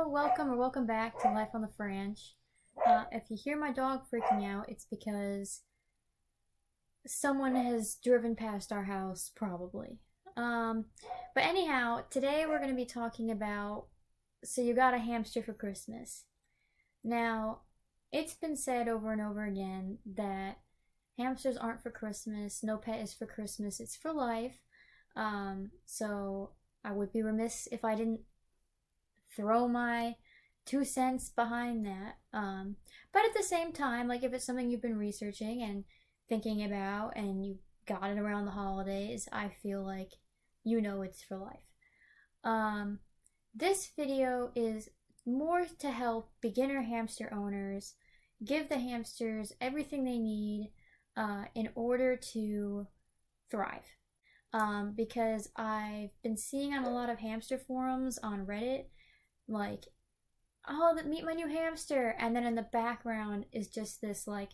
welcome or welcome back to Life on the Ranch. If you hear my dog freaking out, it's because someone has driven past our house, probably. But anyhow, today we're going to be talking about, so you got a hamster for Christmas. Now, it's been said over and over again that hamsters aren't for Christmas, no pet is for Christmas, it's for life. So I would be remiss if I didn't throw my 2 cents behind that. But at the same time, like if it's something you've been researching and thinking about and you got it around the holidays, I feel like you know it's for life. This video is more to help beginner hamster owners give the hamsters everything they need in order to thrive. Because I've been seeing on a lot of hamster forums on Reddit, like, oh, meet my new hamster, and then in the background is just this like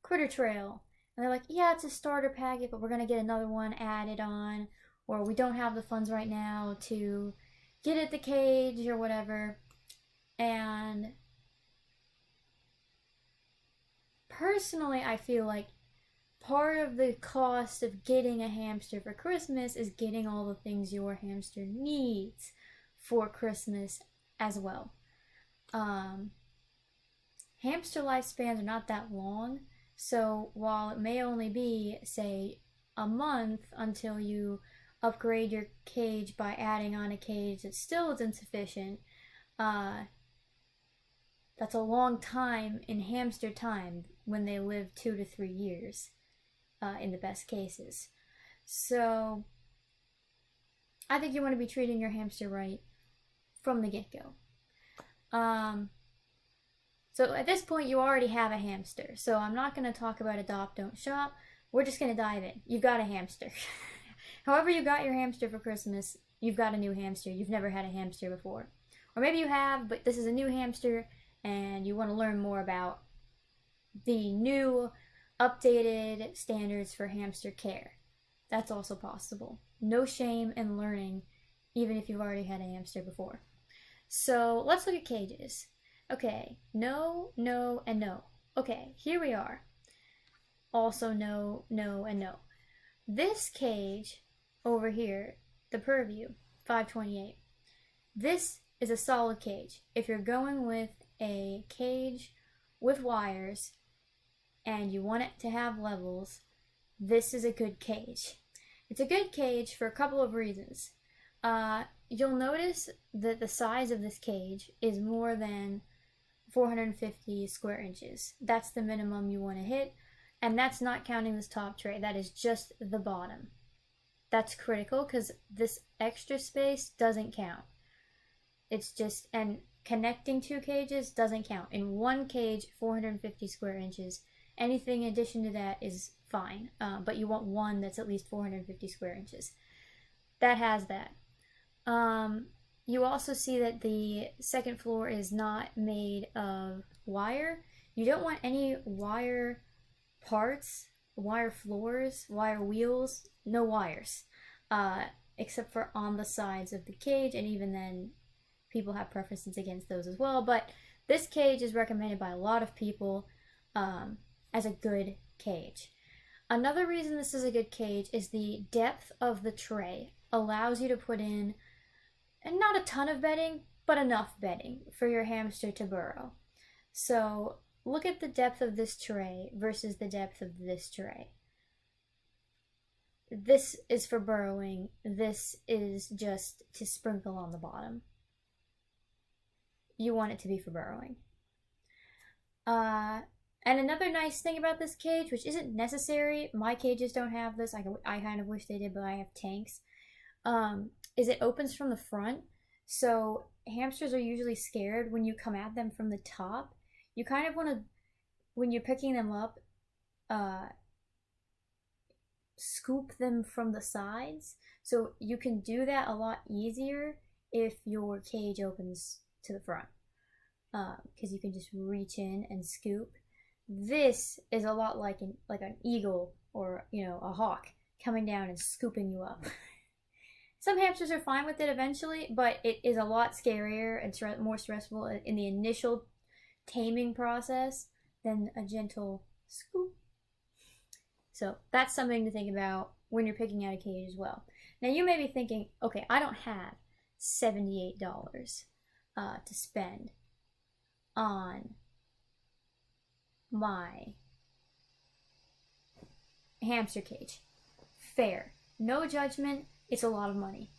critter trail, and they're like, yeah, it's a starter packet, but we're gonna get another one added on, or we don't have the funds right now to get at the cage or whatever. And personally, I feel like part of the cost of getting a hamster for Christmas is getting all the things your hamster needs for Christmas as well. Hamster lifespans are not that long, so while it may only be, say, a month until you upgrade your cage by adding on a cage that still is insufficient, that's a long time in hamster time when they live 2 to 3 years, in the best cases. So I think you want to be treating your hamster right from the get-go. So at this point you already have a hamster, so I'm not going to talk about adopt, don't shop. We're just going to dive in. You've got a hamster. However you got your hamster for Christmas, you've got a new hamster. You've never had a hamster before. Or maybe you have, but this is a new hamster and you want to learn more about the new updated standards for hamster care. That's also possible. No shame in learning, even if you've already had a hamster before. So let's look at cages. Okay, no, no, and no. Okay, here we are. Also no, no, and no. This cage over here, the Purview 528, this is a solid cage. If you're going with a cage with wires and you want it to have levels, this is a good cage. It's a good cage for a couple of reasons. You'll notice that the size of this cage is more than 450 square inches. That's the minimum you want to hit, and that's not counting this top tray. That is just the bottom. That's critical because this extra space doesn't count. It's just, and connecting two cages doesn't count. In one cage, 450 square inches. Anything in addition to that is fine, but you want one that's at least 450 square inches. That has that. You also see that the second floor is not made of wire. You don't want any wire parts, wire floors, wire wheels, no wires, except for on the sides of the cage, and even then people have preferences against those as well. But this cage is recommended by a lot of people as a good cage. Another reason this is a good cage is the depth of the tray allows you to put in, and not a ton of bedding, but enough bedding for your hamster to burrow. So look at the depth of this tray versus the depth of this tray. This is for burrowing. This is just to sprinkle on the bottom. You want it to be for burrowing. And another nice thing about this cage, which isn't necessary, my cages don't have this, I kind of wish they did, but I have tanks, is it opens from the front. So hamsters are usually scared when you come at them from the top. You kind of want to, when you're picking them up, scoop them from the sides. So you can do that a lot easier if your cage opens to the front, because you can just reach in and scoop. This is a lot like an eagle or, you know, a hawk coming down and scooping you up. Some hamsters are fine with it eventually, but it is a lot scarier and more stressful in the initial taming process than a gentle scoop. So that's something to think about when you're picking out a cage as well. Now you may be thinking, okay, I don't have $78 to spend on my hamster cage. Fair. No judgment. It's a lot of money.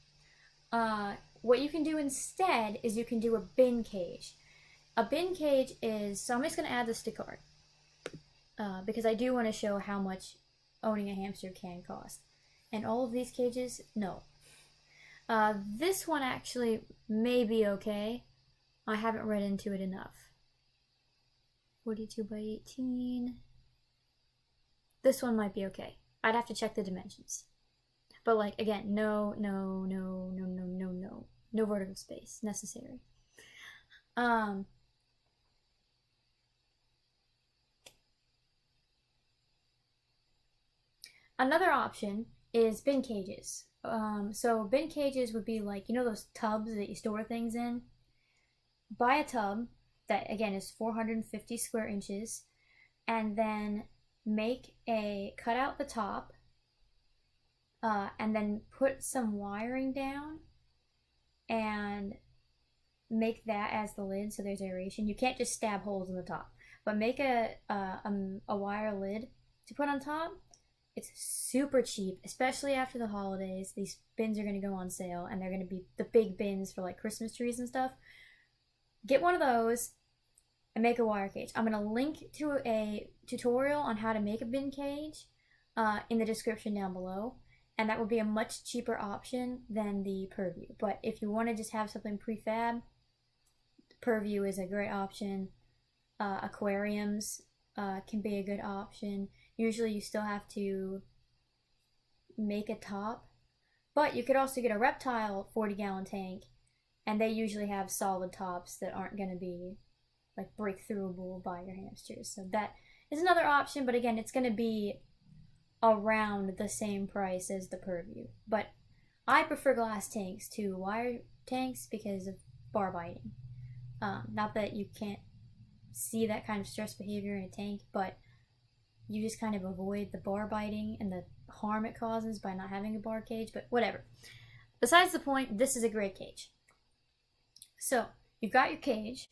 What you can do instead is you can do a bin cage. A bin cage is, so I'm just going to add this to cart because I do want to show how much owning a hamster can cost. And all of these cages, no. This one actually may be okay. I haven't read into it enough. 42 by 18. This one might be okay. I'd have to check the dimensions. But like, again, no vertical space necessary. Another option is bin cages. So bin cages would be like, you know those tubs that you store things in? Buy a tub that, again, is 450 square inches, and then cut out the top, and then put some wiring down and make that as the lid so there's aeration. You can't just stab holes in the top, but make a wire lid to put on top. It's super cheap, especially after the holidays. These bins are going to go on sale, and they're going to be the big bins for like Christmas trees and stuff. Get one of those and make a wire cage. I'm going to link to a tutorial on how to make a bin cage in the description down below, and that would be a much cheaper option than the Purview. But if you want to just have something prefab, Purview is a great option. Aquariums can be a good option. Usually you still have to make a top, but you could also get a reptile 40-gallon tank, and they usually have solid tops that aren't going to be like break-throughable by your hamsters. So that is another option, but again, it's going to be around the same price as the Purview. But I prefer glass tanks to wire tanks because of bar biting. Not that you can't see that kind of stress behavior in a tank, but you just kind of avoid the bar biting and the harm it causes by not having a bar cage, but whatever. Besides the point, this is a great cage. So, you've got your cage.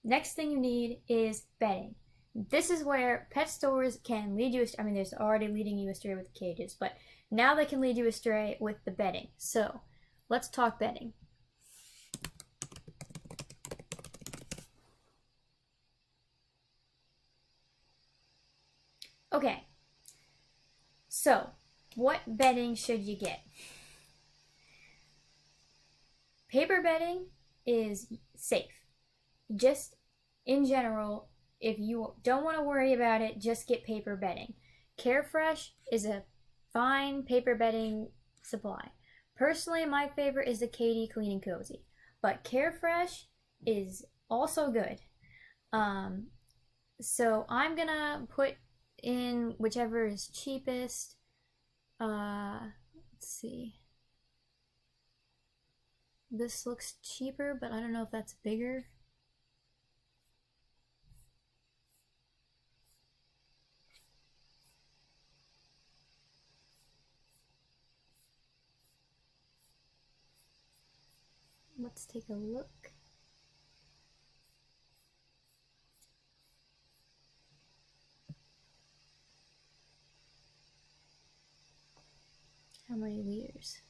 Next thing you need is bedding. This is where pet stores can lead you astray. I mean, there's already leading you astray with the cages, but now they can lead you astray with the bedding. So, let's talk bedding. Okay, so what bedding should you get? Paper bedding is safe. Just in general, if you don't want to worry about it, just get paper bedding. Carefresh is a fine paper bedding supply. Personally, my favorite is the Katie Clean and Cozy, but Carefresh is also good. So I'm gonna put in whichever is cheapest. Let's see. This looks cheaper, but I don't know if that's bigger. Let's take a look. How many liters?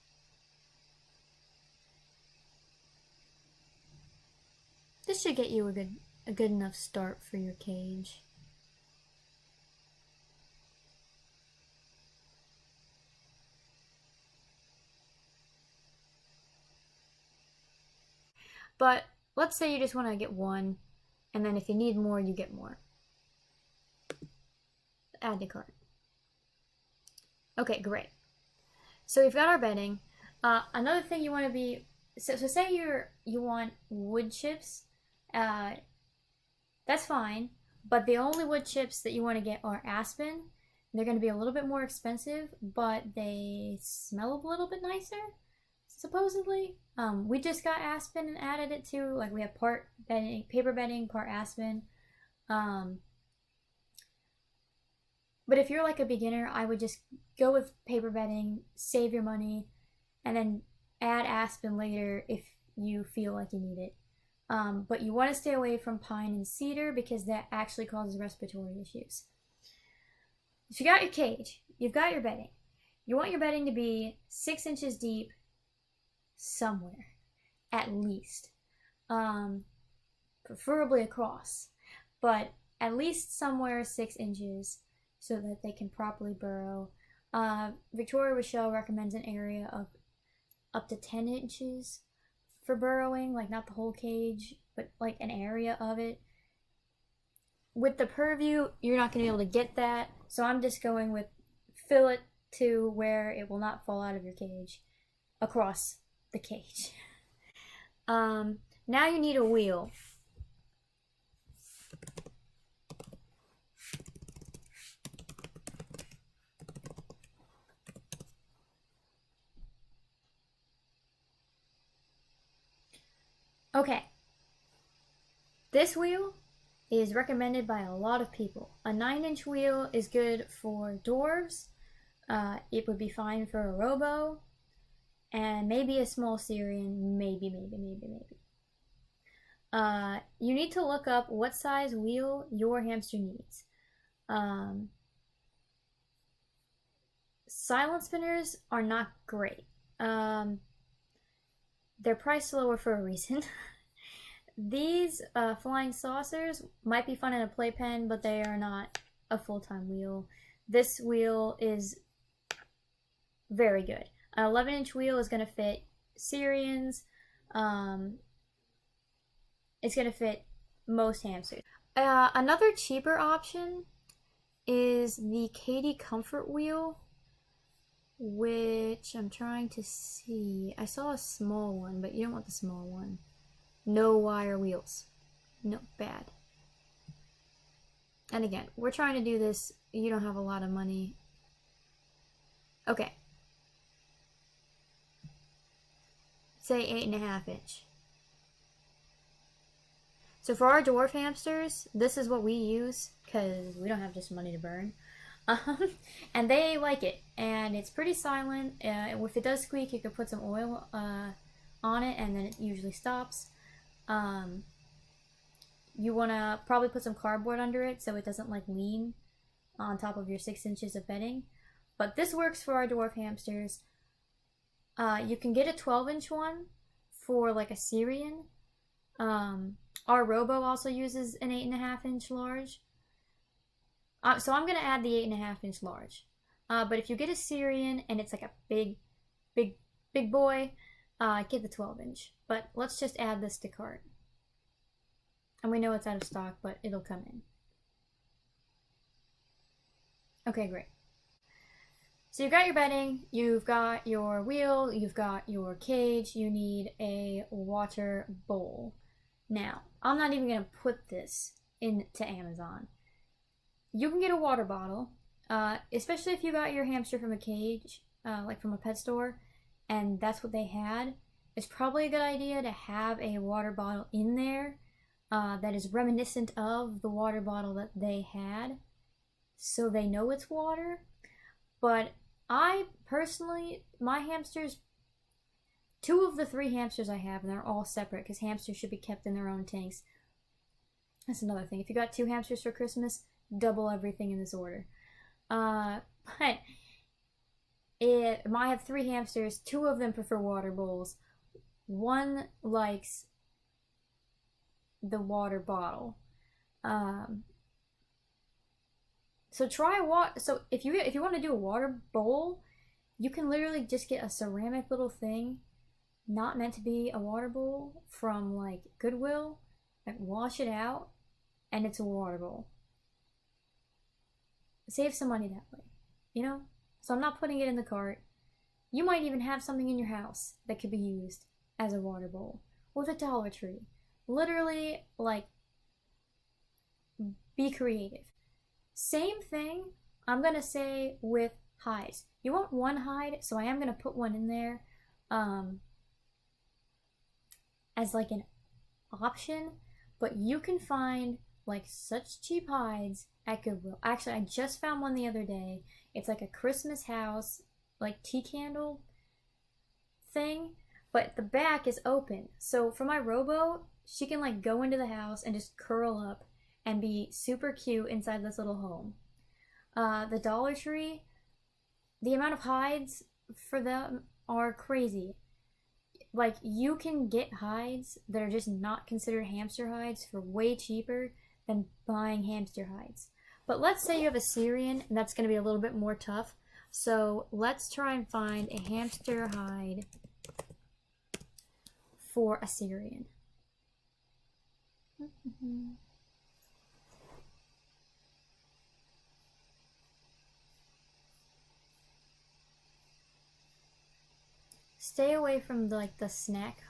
This should get you a good enough start for your cage. But let's say you just want to get one, and then if you need more, you get more. Add to cart. Okay, great. So we've got our bedding. Another thing you want to be, so say you want wood chips, that's fine, but the only wood chips that you want to get are Aspen. They're going to be a little bit more expensive, but they smell a little bit nicer. supposedly. We just got Aspen and added it to, like, we have part bedding, paper bedding, part Aspen. But if you're like a beginner, I would just go with paper bedding, save your money, and then add Aspen later if you feel like you need it. But you want to stay away from pine and cedar because that actually causes respiratory issues. So you got your cage, you've got your bedding. You want your bedding to be 6 inches deep somewhere, at least. Preferably across, but at least somewhere 6 inches so that they can properly burrow. Victoria Rochelle recommends an area of up to 10 inches for burrowing, like not the whole cage, but like an area of it. With the purview, you're not going to be able to get that, so I'm just going with fill it to where it will not fall out of your cage across the cage. Now you need a wheel. Okay, this wheel is recommended by a lot of people. A 9-inch wheel is good for dwarves. It would be fine for a robo, and maybe a small Syrian, maybe. You need to look up what size wheel your hamster needs. Silent spinners are not great. They're priced lower for a reason. These flying saucers might be fun in a playpen, but they are not a full-time wheel. This wheel is very good. An 11-inch wheel is going to fit Syrians. It's going to fit most hamsters. Another cheaper option is the Katie Comfort Wheel, which I'm trying to see. I saw a small one, but you don't want the small one. No wire wheels. No, bad. And again, we're trying to do this. You don't have a lot of money. Okay. Say 8.5 inch. So for our dwarf hamsters, this is what we use because we don't have just money to burn. And they like it, and it's pretty silent. If it does squeak, you could put some oil on it, and then it usually stops. You want to probably put some cardboard under it so it doesn't like lean on top of your 6 inches of bedding. But this works for our dwarf hamsters. You can get a 12-inch one for like a Syrian. Our Robo also uses an 8.5-inch large. So I'm going to add the 8.5-inch large. But if you get a Syrian and it's like a big boy, get the 12-inch. But let's just add this to cart. And we know it's out of stock, but it'll come in. Okay, great. So you've got your bedding, you've got your wheel, you've got your cage, you need a water bowl. Now, I'm not even going to put this into Amazon. You can get a water bottle, especially if you got your hamster from a cage, like from a pet store, and that's what they had. It's probably a good idea to have a water bottle in there that is reminiscent of the water bottle that they had, so they know it's water. But I personally, my hamsters, 2 of the 3 hamsters I have, and they're all separate because hamsters should be kept in their own tanks. That's another thing. If you got 2 hamsters for Christmas, double everything in this order. I have 3 hamsters. 2 of them prefer water bowls. 1 likes the water bottle. So if you want to do a water bowl, you can literally just get a ceramic little thing, not meant to be a water bowl, from like Goodwill, like wash it out, and it's a water bowl. Save some money that way, you know? So I'm not putting it in the cart. You might even have something in your house that could be used as a water bowl with a Dollar Tree. Literally, like, be creative. Same thing I'm going to say with hides. You want one hide, so I am going to put one in there. as like an option, but you can find like such cheap hides at Goodwill. Actually, I just found one the other day. It's like a Christmas house, like tea candle thing, but the back is open. So for my rowboat, she can like go into the house and just curl up and be super cute inside this little home. The Dollar Tree, the amount of hides for them are crazy. Like, you can get hides that are just not considered hamster hides for way cheaper than buying hamster hides. But let's say you have a Syrian, and that's going to be a little bit more tough. So let's try and find a hamster hide for a Syrian. Stay away from the snack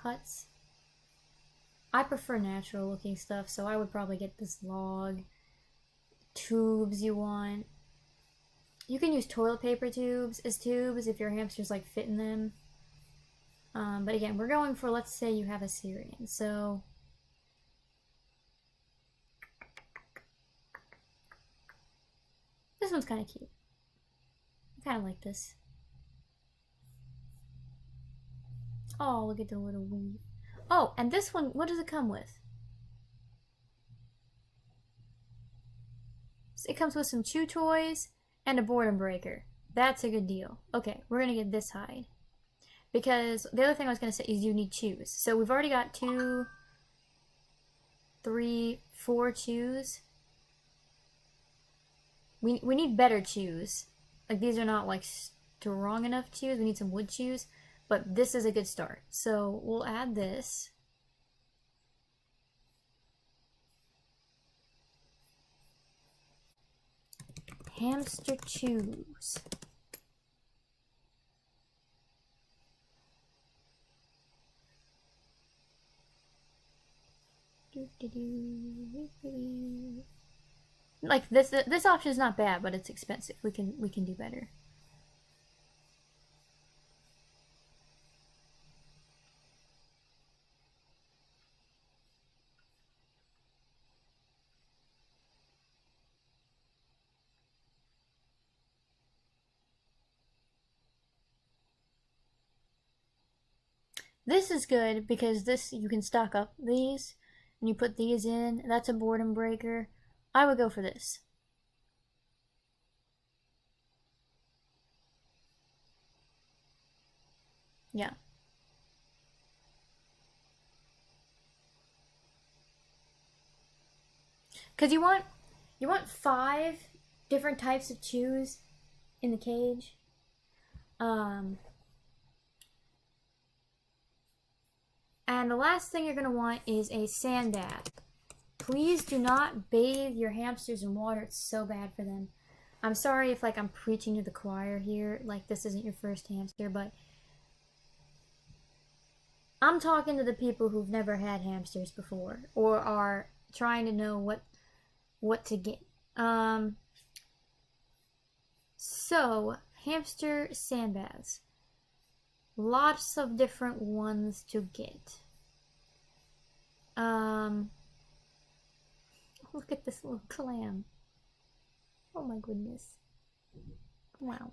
huts. I prefer natural looking stuff, so I would probably get this log. Tubes you want. You can use toilet paper tubes as tubes if your hamster's like fitting them. But again, we're going for, let's say you have a Syrian. So this one's kind of cute. I kind of like this. Oh, look at the little weave. Oh, and this one, what does it come with? So it comes with some chew toys and a boredom breaker. That's a good deal. Okay, we're gonna get this hide. Because the other thing I was gonna say is you need chews. So we've already got 2, 3, 4 chews. We need better chews. Like, these are not like strong enough chews. We need some wood chews. But this is a good start. So we'll add this. Hamster chews. Like this option is not bad, but it's expensive. We can do better. This is good because this, you can stock up these and you put these in. That's a boredom breaker. I would go for this. Yeah. Because you want 5 different types of chews in the cage. And the last thing you're going to want is a sand bath. Please do not bathe your hamsters in water. It's so bad for them. I'm sorry if I'm preaching to the choir here, like this isn't your first hamster, but I'm talking to the people who've never had hamsters before or are trying to know what to get. So, hamster sand baths. Lots of different ones to get. Look at this little clam. Oh my goodness. Wow.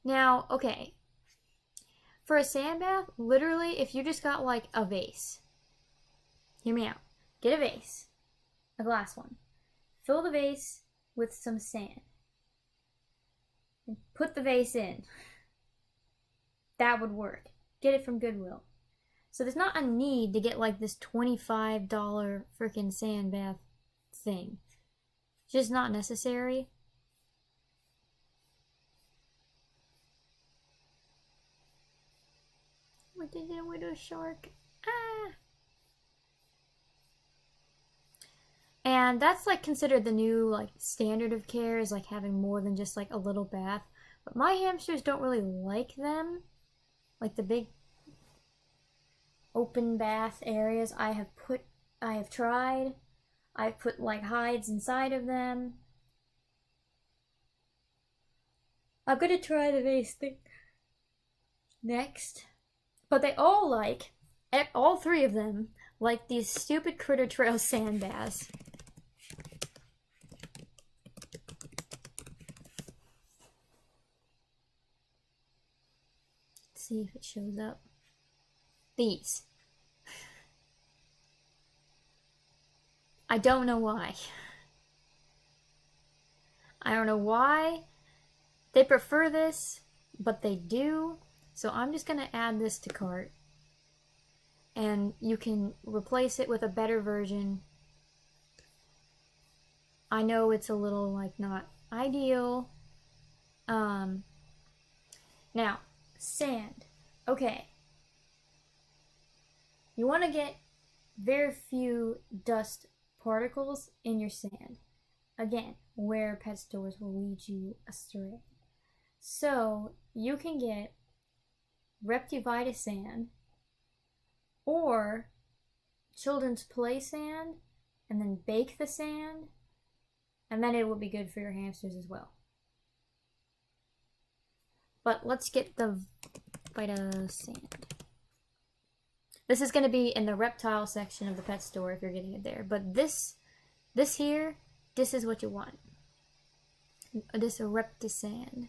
Now, okay. For a sand bath, literally, if you just got like a vase, hear me out. Get a vase, a glass one. Fill the vase with some sand. And put the vase in. That would work. Get it from Goodwill. So there's not a need to get like this $25 freaking sand bath thing. It's just not necessary. What did I with a shark? Ah! And that's like considered the new like standard of care, is like having more than just like a little bath. But my hamsters don't really like them. Like the big open bath areas. I have tried. I've put like hides inside of them. I'm gonna try the vase thing next. But they all like, all three of them, like these stupid Critter Trail sand baths. Let's see if it shows up. These. I don't know why. I don't know why they prefer this, but they do. So I'm just gonna add this to cart. And you can replace it with a better version. I know it's a little like not ideal. Now, sand. Okay. You want to get very few dust particles in your sand. Again, where pet stores will lead you astray. So you can get Reptivita sand or children's play sand and then bake the sand, and then it will be good for your hamsters as well. But let's get the Vita sand. This is going to be in the reptile section of the pet store if you're getting it there. But this here, this is what you want. This Reptisand.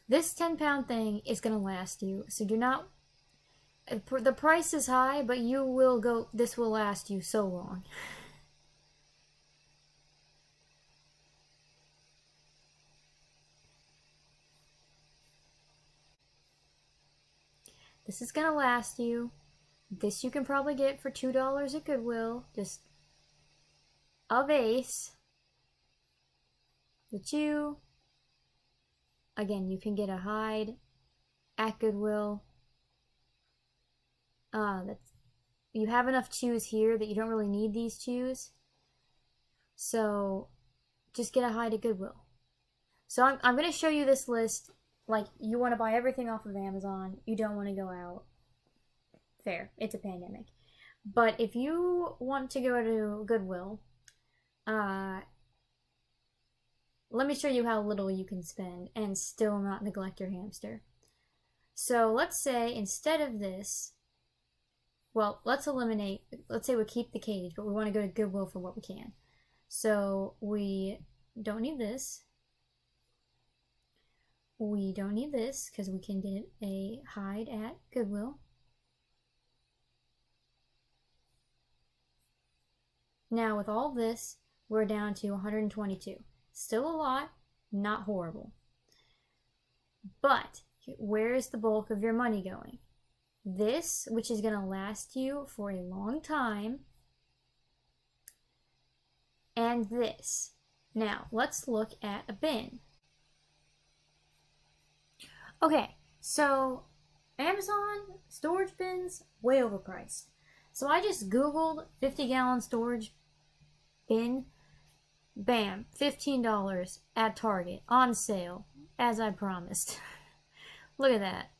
This 10-pound thing is going to last you, so do not... The price is high, but you will go... This will last you so long. This is going to last you. This you can probably get for $2 at Goodwill. Just a vase. The chew. Again, you can get a hide at Goodwill. You have enough chews here that you don't really need these chews. So just get a hide at Goodwill. So I'm going to show you this list. Like, you want to buy everything off of Amazon. You don't want to go out. Fair. It's a pandemic. But if you want to go to Goodwill, let me show you how little you can spend and still not neglect your hamster. So let's say instead of this, well, let's say we keep the cage, but we want to go to Goodwill for what we can. So we don't need this. We don't need this because we can get a hide at Goodwill. Now with all this, we're down to 122. Still a lot, not horrible. But where is the bulk of your money going? This, which is going to last you for a long time, and this. Now, let's look at a bin. Okay, so Amazon storage bins, way overpriced. So I just Googled 50-gallon storage bin. Bam, $15 at Target, on sale, as I promised. Look at that.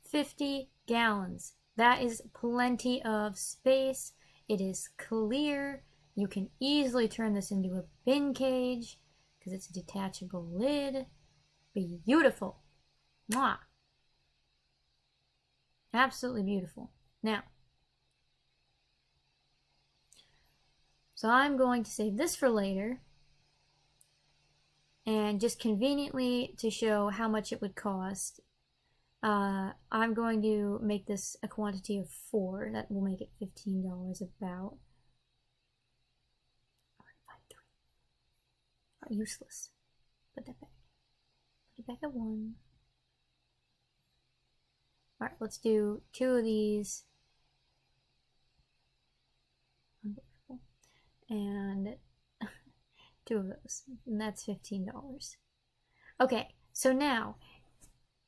50 gallons. That is plenty of space. It is clear. You can easily turn this into a bin cage because it's a detachable lid. Beautiful. Mwah. Absolutely beautiful. Now, so I'm going to save this for later, and just conveniently to show how much it would cost, I'm going to make this a quantity of 4. That will make it $15 about. Useless. Put that back. Put it back at 1. Alright, let's do 2 of these. And 2 of those, and that's $15. Okay, so now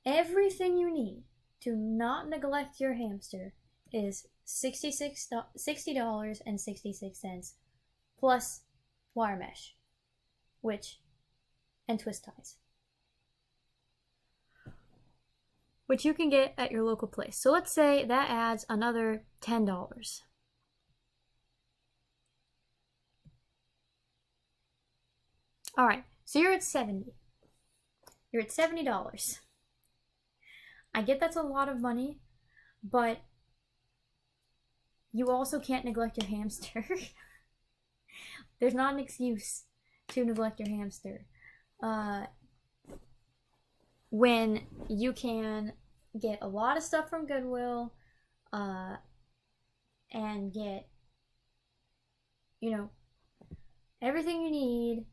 everything you need to not neglect your hamster is $60.66 plus wire mesh, which and twist ties, which you can get at your local place. So let's say that adds another $10. All right, so you're at 70. You're at $70. I get that's a lot of money, but you also can't neglect your hamster. There's not an excuse to neglect your hamster. When you can get a lot of stuff from Goodwill, and get, you know, everything you need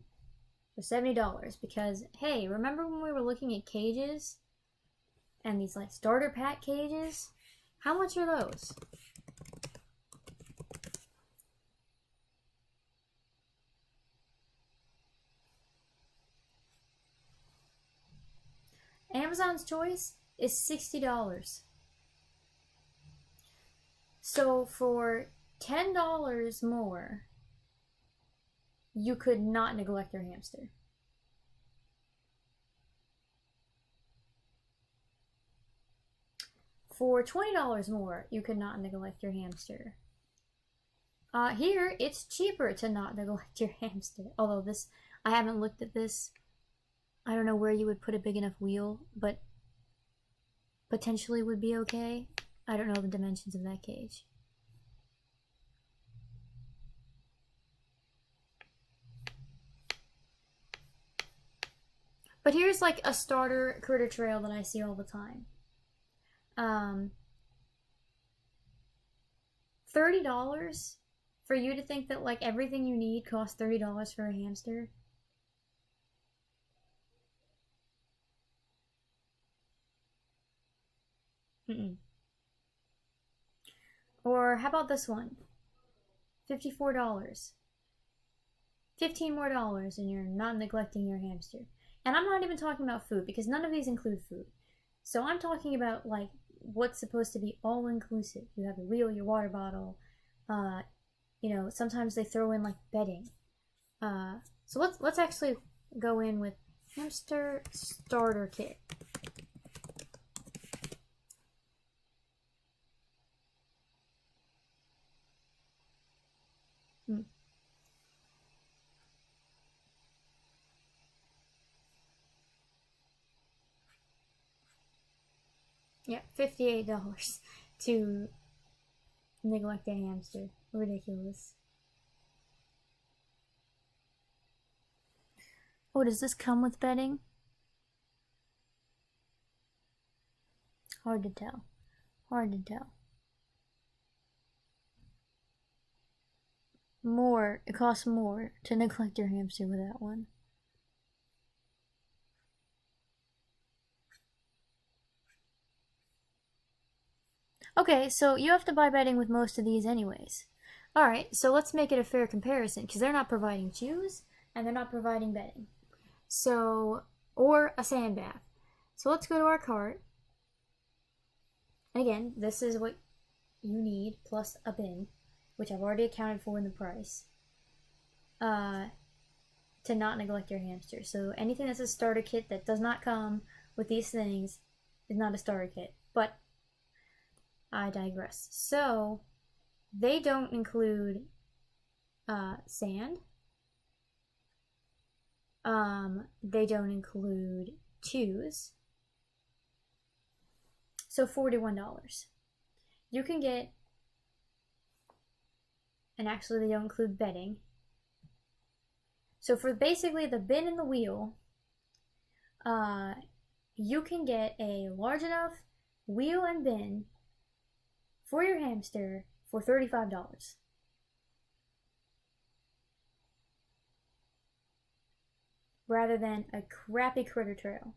for $70. Because, hey, remember when we were looking at cages? And these, like, starter pack cages? How much are those? Amazon's choice is $60. So for $10 more, you could not neglect your hamster. For $20 more, you could not neglect your hamster. Here, it's cheaper to not neglect your hamster. Although this, I haven't looked at this. I don't know where you would put a big enough wheel, but potentially would be okay. I don't know the dimensions of that cage. But here's like a starter critter trail that I see all the time. $30 for you to think that like everything you need costs $30 for a hamster? Or how about this one? $54. $15 more and you're not neglecting your hamster. And I'm not even talking about food, because none of these include food. So I'm talking about like what's supposed to be all inclusive. You have your wheel, your water bottle, you know, sometimes they throw in like bedding. So let's actually go in with hamster starter kit. Yeah, $58 to neglect a hamster. Ridiculous. Oh, does this come with bedding? Hard to tell. Hard to tell. More. It costs more to neglect your hamster with that one. Okay, so you have to buy bedding with most of these anyways. Alright, so let's make it a fair comparison, because they're not providing chews, and they're not providing bedding. So, or a sand bath. So let's go to our cart. And again, this is what you need, plus a bin, which I've already accounted for in the price, to not neglect your hamster. So anything that's a starter kit that does not come with these things is not a starter kit. But I digress. So they don't include sand. They don't include chews. So $41. You can get, and actually they don't include bedding. So for basically the bin and the wheel, you can get a large enough wheel and bin for your hamster for $35. Rather than a crappy critter trail.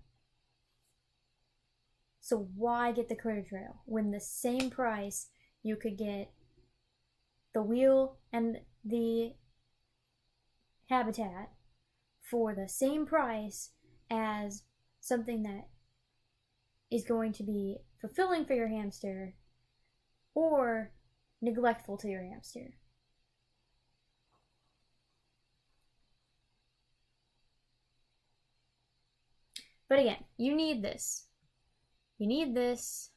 So why get the critter trail when the same price you could get the wheel and the habitat for the same price as something that is going to be fulfilling for your hamster or neglectful to your hamster? But again, you need this. You need this.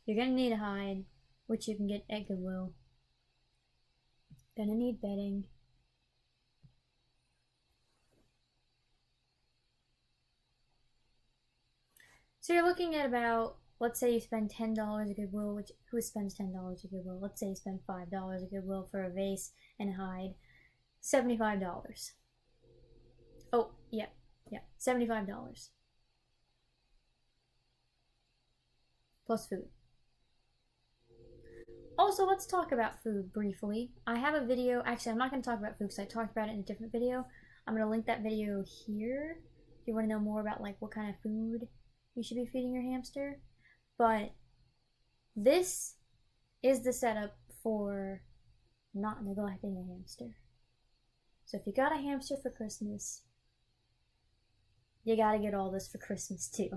You're gonna need a hide, which you can get at Goodwill. Gonna need bedding. So you're looking at about, let's say you spend $10 at Goodwill, which, who spends $10 at Goodwill? Let's say you spend $5 at Goodwill for a vase and a hide. $75. Oh, yeah, $75. Plus food. Also, let's talk about food briefly. I have a video, actually I'm not going to talk about food because I talked about it in a different video. I'm going to link that video here if you want to know more about like what kind of food you should be feeding your hamster. But this is the setup for not neglecting a hamster. So if you got a hamster for Christmas, you gotta get all this for Christmas too.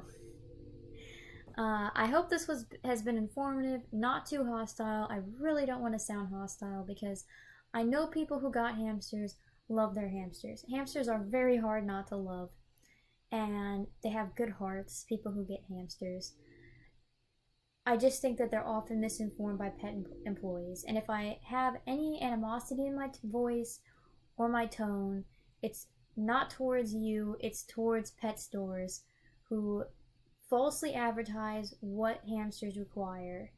I hope this has been informative, not too hostile. I really don't want to sound hostile because I know people who got hamsters love their hamsters. Hamsters are very hard not to love, and they have good hearts, people who get hamsters. I just think that they're often misinformed by pet employees, and if I have any animosity in my voice or my tone, it's not towards you, it's towards pet stores who falsely advertise what hamsters require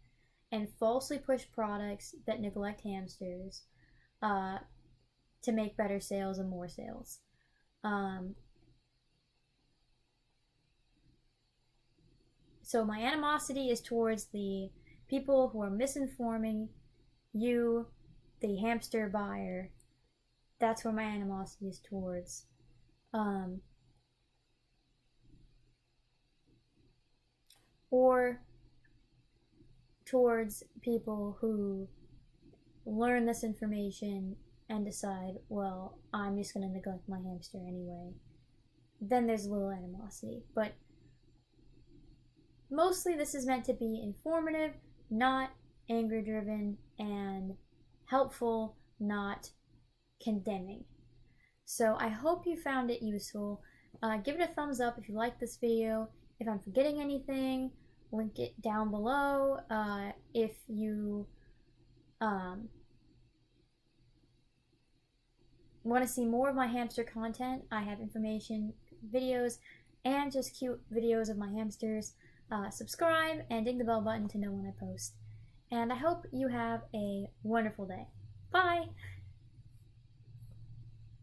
and falsely push products that neglect hamsters to make better sales and more sales. So my animosity is towards the people who are misinforming you, the hamster buyer. That's where my animosity is towards. Or towards people who learn this information and decide, well, I'm just going to neglect my hamster anyway. Then there's a little animosity. But mostly this is meant to be informative, not anger-driven, and helpful, not condemning. So I hope you found it useful. Give it a thumbs up if you like this video. If I'm forgetting anything, link it down below. If you want to see more of my hamster content, I have information videos and just cute videos of my hamsters. Subscribe and ding the bell button to know when I post. And I hope you have a wonderful day. Bye!